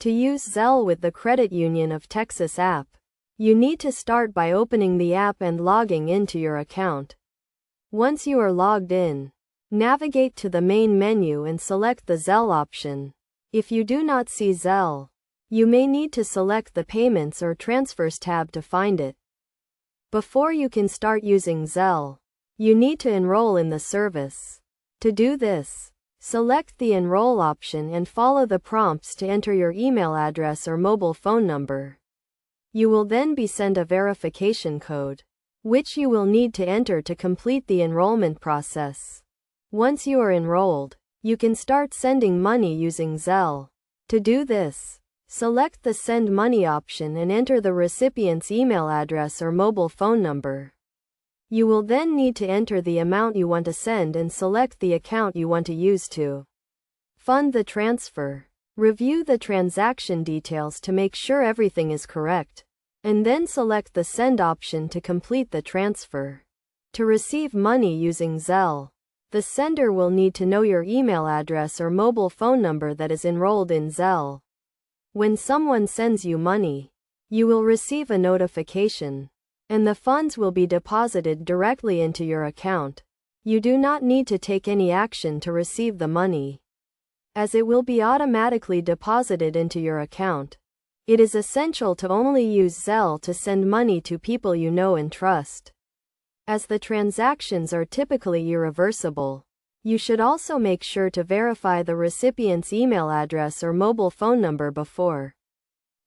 To use Zelle with the Credit Union of Texas app, you need to start by opening the app and logging into your account. Once you are logged in, navigate to the main menu and select the Zelle option. If you do not see Zelle, you may need to select the Payments or Transfers tab to find it. Before you can start using Zelle, you need to enroll in the service. To do this, select the Enroll option and follow the prompts to enter your email address or mobile phone number. You will then be sent a verification code, which you will need to enter to complete the enrollment process. Once you are enrolled, you can start sending money using Zelle. To do this, select the Send Money option and enter the recipient's email address or mobile phone number. You will then need to enter the amount you want to send and select the account you want to use to fund the transfer. Review the transaction details to make sure everything is correct, and then select the Send option to complete the transfer. To receive money using Zelle, the sender will need to know your email address or mobile phone number that is enrolled in Zelle. When someone sends you money, you will receive a notification, and the funds will be deposited directly into your account. You do not need to take any action to receive the money, as it will be automatically deposited into your account. It is essential to only use Zelle to send money to people you know and trust, as the transactions are typically irreversible. You should also make sure to verify the recipient's email address or mobile phone number before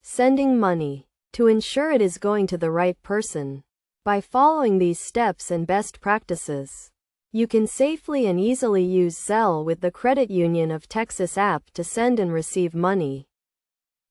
sending money, to ensure it is going to the right person. By following these steps and best practices, you can safely and easily use Zelle with the Credit Union of Texas app to send and receive money.